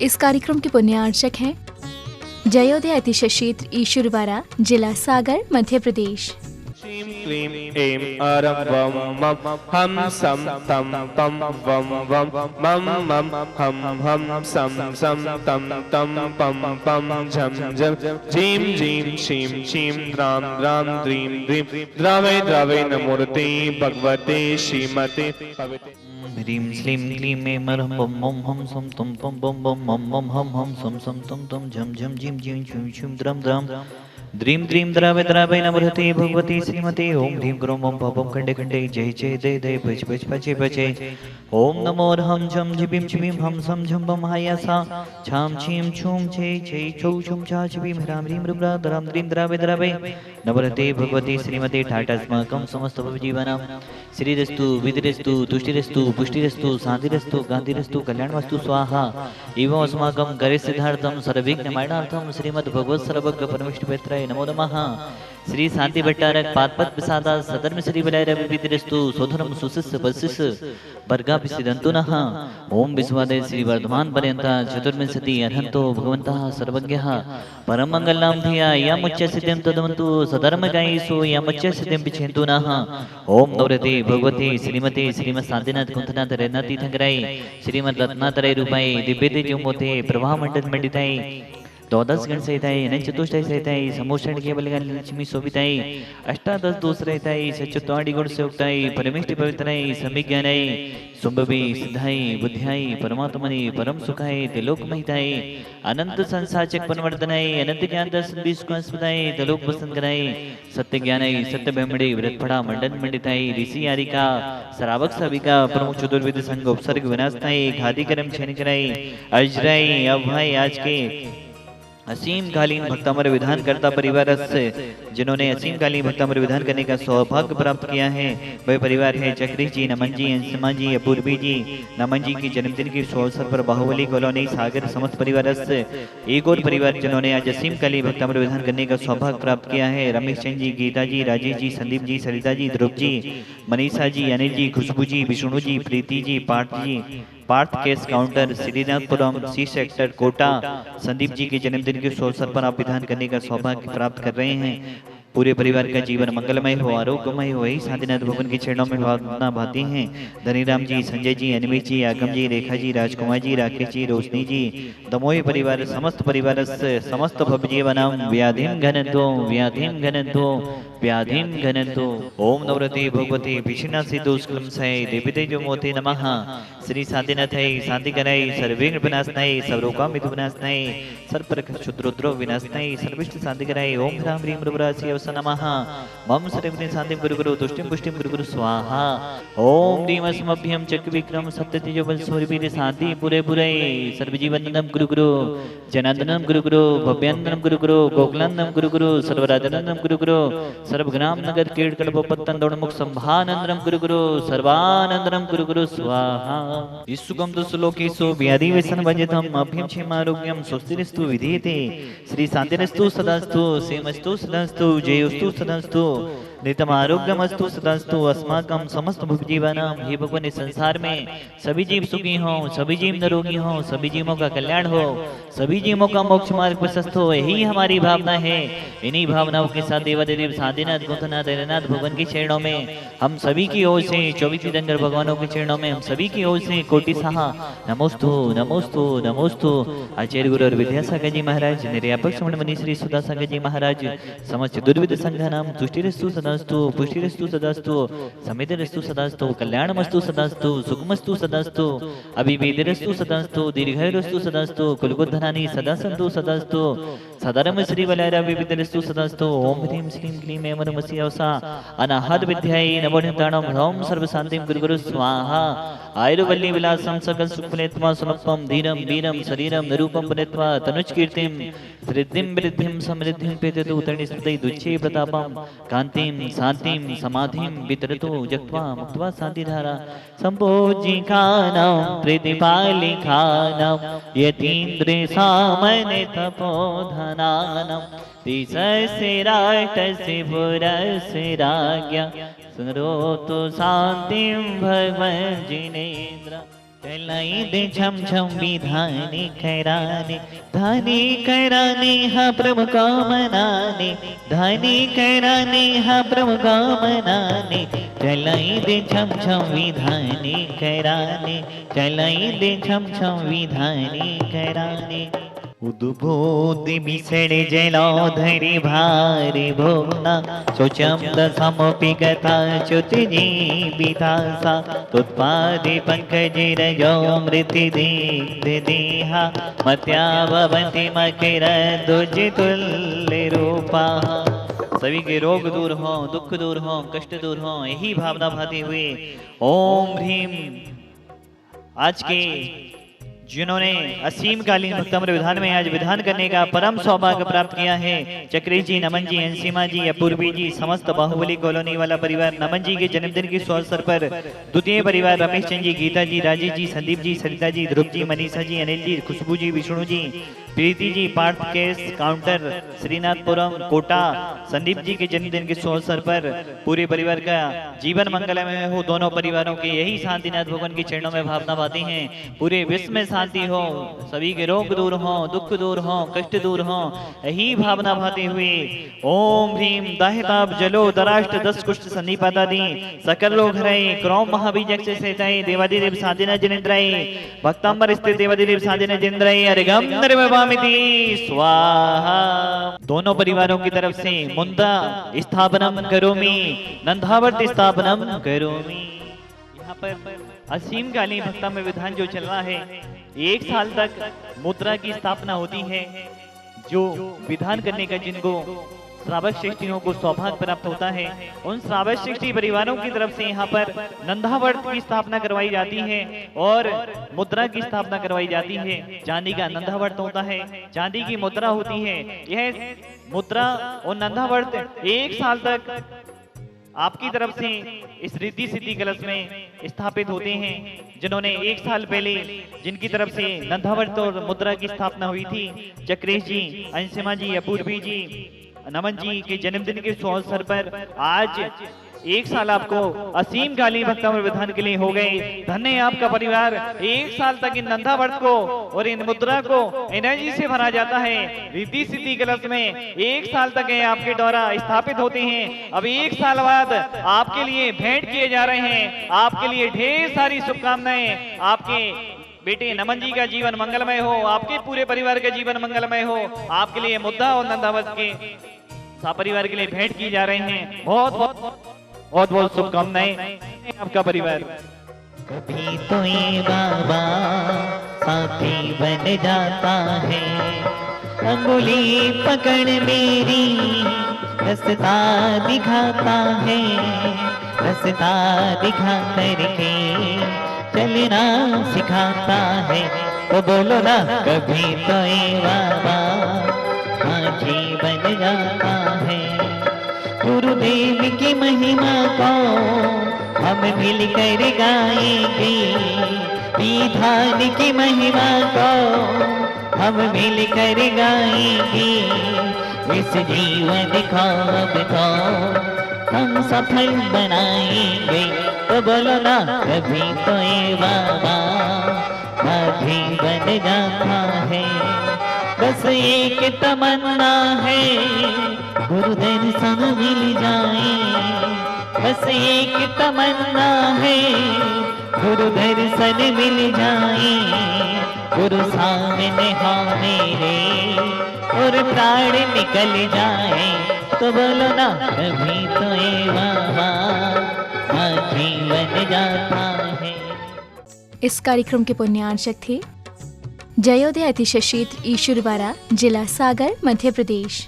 इस कार्यक्रम के पुण्यार्चक हैं जयोदय अतिशय क्षेत्र ईश्वरवाड़ा, जिला सागर, मध्य प्रदेश। क्लीं ऐं अरं वं मं हम सं तं पं वं वं मं मं हम हम सं सं तं तं पं पं झं झं झीं झीं शीं शीं द्रां द्रां द्रीं द्रीं द्रावै द्रावै नमोऽर्ते भगवते श्रीमते ह्रीं श्रीं क्लीं ऐं अरं वं मं हम सं तं पं बं बं मं मं हम हम सं सं तं तं झं झं झीं झीं छीं छीं द्रां द्रां द्रीं द्रीं द्रावै द्रावै नमोऽर्ते भगवते श्रीमते ओं ह्रीं ग्रों मं भवं खण्डे खण्डे जय जय दय दय भज भज भजे भजे ओं नमो हम झं झिबिं छिबिं हम सं झं बं हायासा छां छीं छूं छे छे छौ छुं छा छिबिं ह्रां ह्रीं ह्रीं द्रां द्रीं द्रावै द्रावै नमोऽर्ते भगवते श्रीमते ठाटास्माकं समस्त भवजीवनां श्रीरस्तु विधिरस्तु तुष्टिरस्तु पुष्टिरस्तु शान्तिरस्तु गान्धिरस्तु कल्याणमस्तु स्वाहा एवं अस्माकं करे सिद्धार्थं सर्वविघ्नमयनार्थं श्रीमद्भगवत् सर्वज्ञ परमेष्ठिपेत्राय नमो नमः। श्री शांति भट्टारक पादपद प्रसादा सधर्म श्री विलय विधिरस्तु सोधर्म सुशिष्य बशिष वर्गा सिद्धंतु नः ओम विश्वादय श्री वर्धमान पर्यंता चतुर्विंशति अर्हन्तो भगवन्तः सर्वज्ञः परम मंगलनाम धिया यमुच्च सिद्धिं तदवन्तु सधर्म गायसु यमुच्च सिद्धिं पिछेन्तु नः ओम नवरते भगवते श्रीमते श्रीमत् शांतिनाथ कुंथनाथ रत्नाती थंगराई श्रीमद् रत्नात्रय रूपाई दिव्य तेजोमोते प्रवाह मंडल मंडिताई द्वादश गण सहिताई अनंत चतुष्टय सहिताई समोषण केवल लक्ष्मी शोभिताई अष्टादश दोष रहताई सचुत्वाड़ी गुण से उक्ताई परमेष्टि पवित्राई समिज्ञानाई सुंभवी सिद्धाई बुद्धियाई परमात्मनि परम सुखाई त्रिलोक महिताई अनंत संसाचक पनवर्तनाई अनंत ज्ञान दर्शन विश्वासपदाई त्रिलोक वसन कराई सत्य ज्ञानाई सत्य ब्रह्मणी व्रतफड़ा मंडन मंडिताई ऋषि यारिका श्रावक सविका प्रमुख चतुर्विद संघ उपसर्ग विनाशताई घाती कर्म क्षण कराई अजराई अब भाई आज के असीम कालीन भक्तामर विधान करता परिवार से जिन्होंने असीम कालीन भक्तामर विधान करने का सौभाग्य प्राप्त किया है वह परिवार है चक्री जी, नमन जी, अंशमा जी, अपूर्वी जी। नमन जी की जन्मदिन की अवसर पर बाहुबली कॉलोनी सागर समस्त परिवार से एक और परिवार जिन्होंने आज असीम कालीन भक्तामर विधान करने का सौभाग्य प्राप्त किया है Ramesh Chand ji, Geeta ji, Rajesh ji, Sandeep ji, Sarita ji, Dhruv ji, Manisha ji, Anil ji, Khushboo ji, Vishnu ji, Preeti ji, Parth case counter Srinathpuram C sector Kota Sandeep ji के जन्मदिन के अवसर पर आप विधान करने का सौभाग्य प्राप्त कर रहे हैं। पूरे परिवार का जीवन मंगलमय हो, आरोग्यमय हो, यही शांतिनाथ भवन के चरणों में भावना भाती हैं। धनीराम जी, संजय जी, अनिमेश जी, आगम जी, रेखा जी, राजकुमार जी, राकेश जी, रोशनी जी, दमोही परिवार समस्त परिवार से समस्त भवजीवनाम व्याधिम घनत्व व्याधिम घनत्व व्याधिम घनत्व ओम नवरते भगवते विष्णुनाथी दोषकलमसाय देवी जो मोते नमः। श्री शांतिनाथाय शांति कराय सर्वविघ्न विनाशनाय सर्वरोगामित विनाशनाय सर्वप्रक क्षुद्रोद्रव विनाशनाय सर्विष्ट शांति कराय ओम ह्रां ह्रीं ब्रह्मरासी अवस नमः। मम सर्वज्ञ शांति गुरु गुरु तुष्टिं पुष्टिं गुरु गुरु स्वाहा। ओम ह्रीं अस्मभ्यं चक्र विक्रम सत्य तेजो बल सूर्यवीर शांति पूरे पूरे सर्वजीवनंदनम गुरु गुरु जनार्दनम गुरु गुरु भव्यानंदनम गुरु गुरु गोकुलानंदनम गुरु गुरु सर्वराजनंदनम गुरु गुरु सर्वग्राम नगर कीड़ कल्पपत्तन दौड़मुख संभानंदनम गुरु गुरु सर्वानंदनम गुरु गुरु स्वाहा। सुगम दुस्लोकेषु व्याधि व्यसन वंजितम अभ्यम क्षेमारोग्यम स्वस्तिरस्तु विधीयते। श्री शांतिरस्तु सदास्तु सेमस्तु सदास्तु जयोस्तु सदास्तु नितम आरोग्यमस्तु सदास्तु अस्माकं समस्त भुवजीवानां। हे भगवान इस संसार में सभी जीव सुखी हों, सभी जीव निरोगी हों, सभी जीवों का कल्याण हो, सभी जीवों का मोक्ष मार्ग प्रशस्त हो, यही हमारी भावना है। इन्हीं भावनाओं के साथ देवादेव शांतिनाथ कुंथनाथ हरिनाथ भगवान के चरणों में हम सभी की ओर से 24 तीर्थंकर भगवानों के चरणों में हम सभी की ओर से कोटि सहा नमोस्तु नमोस्तु नमोस्तु। आचार्य गुरु और विद्यासागर जी महाराज, निर्यापक श्रमण मुनि श्री सुदासागर जी महाराज, समस्त दुर्विद संघानां तुष्टिरस्तु सदास्तु पुष्टिरस्तु सदास्तु समितिरस्तु सदास्तु कल्याणमस्तु सदास्तु सुखमस्तु सदास्तु अभिवेदिरस्तु सदास्तु दीर्घायुरस्तु सदास्तु कुलबुद्धनानि सदा सन्तु सदास्तु सदरम श्री वलयरा विविधरस्तु सदास्तु ओम ह्रीं श्रीं क्लीं ऐं नमसि अवसा अनाहत विद्यायै नमो निताणं ह्रौं सर्वशान्तिं गुरु गुरु स्वाहा। आयुर्वल्ली विलासं सकल सुखफलेत्वा सुनप्पं धीरं वीरं शरीरं निरूपं पुनेत्वा तनुज कीर्तिं वृद्धिं वृद्धिं समृद्धिं पेततु तणिस्मृतै दुच्छे प्रतापं कान्तिं शान्तिं समाधिं वितरतु जक्त्वा मुक्त्वा शान्तिधारा सम्पूज्यिकानां प्रीतिपालिकानां यतीन्द्रे सामने तपोधनानां दिशस्य राटस्य पुरस्य राज्ञा सुनरोतु शान्तिं भगवन् जिनेन्द्र। चलाई दे छम छम विधाने कराने, धाने कराने हा प्रभु को मनाने, धाने कराने हा प्रभु को मनाने, चलाई दे छम छम विधाने कराने, चलाई दे छम छम विधाने कराने। उद्भूत बिसड़े जलोधरी भारी भोगना, सोचम दसमपि कथा च्युत जीवितासा, तुत्पादे पंकज रजो मृति दीप्त देहा, मत्या भवन्ति मकर दुज तुल्य रूपा। सभी के रोग दूर हो, दुख दूर हो, कष्ट दूर हो, यही भावना भाते हुए ओम ह्रीम। आज के जिन्होंने असीम कालीन भक्तामृत विधान में आज विधान करने का परम सौभाग्य प्राप्त किया है, चक्री जी, नमन जी, अंशिमा जी, अपूर्वी जी, समस्त बाहुबली कॉलोनी वाला परिवार, नमन जी के जन्मदिन के शुभ अवसर पर द्वितीय परिवार रमेश चंद जी, गीता जी, राजेश जी, संदीप जी, सरिता जी, ध्रुव जी, मनीषा जी, अनिल जी, खुशबू जी, विष्णु जी, प्रीति जी, पार्थ केस काउंटर, श्रीनाथपुरम, कोटा, संदीप जी के जन्मदिन के शुभ अवसर पर पूरे परिवार का जीवन मंगलमय हो। दोनों परिवारों के यही शांतिनाथ भगवान के चरणों में भावना पाती हैं, पूरे विश्व में शांति हो, सभी के रोग दूर हो, दुख दूर हो, कष्ट दूर हो, यही भावना भाते हुए ओम ह्रीम दाहिताप जलो दराष्ट्र दस कुष्ठ संदीपादादि सकल रोग हरे, क्रौम महाबीजक से सेताए, देवादिदेव साधिना जिनेन्द्राय, भक्तांबर स्थित देवादिदेव साधिना जिनेन्द्राय, अरिगम नरवभामिति स्वाहा। दोनों परिवारों की तरफ से मुंदा स्थापनम करोमि, नंदावर्त स्थापनम करोमि। यहाँ पर असीम कालीन भक्ता में विधान जो चल रहा है, 1 साल तक मुद्रा की स्थापना होती है। जो विधान करने का जिनको श्रावक श्रेष्ठियों को सौभाग्य प्राप्त होता है, उन श्रावक श्रेष्ठी परिवारों की तरफ से यहाँ पर नंदावर्त की स्थापना करवाई जाती है और मुद्रा की स्थापना करवाई जाती है। चांदी का नंदावर्त होता है, चांदी की मुद्रा होती है। यह मुद्रा और नंदावर्त 1 साल तक आपकी तरफ से इस रिद्धि सिद्धि कलश में स्थापित होते हैं। जिन्होंने 1 साल पहले जिनकी तरफ से नंदावर्त और मुद्रा की स्थापना हुई थी, चक्रेश जी, अंशिमा जी, अपूर्वी जी, नमन जी के जन्मदिन के शुभ अवसर पर आज 1 साल आपको असीम कालीन भक्तामृत विधान के लिए हो गए। धन्य है आपका परिवार। 1 साल तक इन नंदावर्त को और इन मुद्रा को एनर्जी से भरा जाता है। रिद्धि सिद्धि कलश में 1 साल तक ये आपके द्वारा स्थापित होते हैं। अब 1 साल बाद आपके लिए भेंट किए जा रहे हैं। आपके लिए ढेर सारी शुभकामनाएं। आपके बेटे नमन जी का जीवन मंगलमय हो, आपके पूरे परिवार का जीवन मंगलमय हो। आपके लिए मुद्रा और नंदावर्त के सपरिवार के लिए भेंट की जा रहे हैं। बहुत बहुत शुभकामनाएं आपका परिवार। कभी तो ये बाबा साथी बन जाता है, अंगुली पकड़ मेरी रास्ता दिखाता है, रास्ता दिखा करके चलना सिखाता है। तो बोलो ना, कभी तो ये बाबा माझी बन जाता है। गुरुदेव की महिमा को हम मिलकर गाएंगे, विधान की महिमा को हम मिलकर गाएंगे। इस जीवन को अब तो हम सफल बनाएंगे। तो बोलो ना, कभी तो ये बाबा माझी बन जाता है। बस एक तमन्ना है, गुरु दर्शन मिल जाए। बस एक तमन्ना है, गुरु दर्शन मिल जाए। गुरु सामने हो मेरे और प्राण निकल जाए। तो बोलो ना, कभी तो ये बाबा माझी बन जाता है। इस कार्यक्रम के पुण्यार्चक थे जयोदय अतिशय क्षेत्र ईश्वरवाड़ा, जिला सागर, मध्य प्रदेश।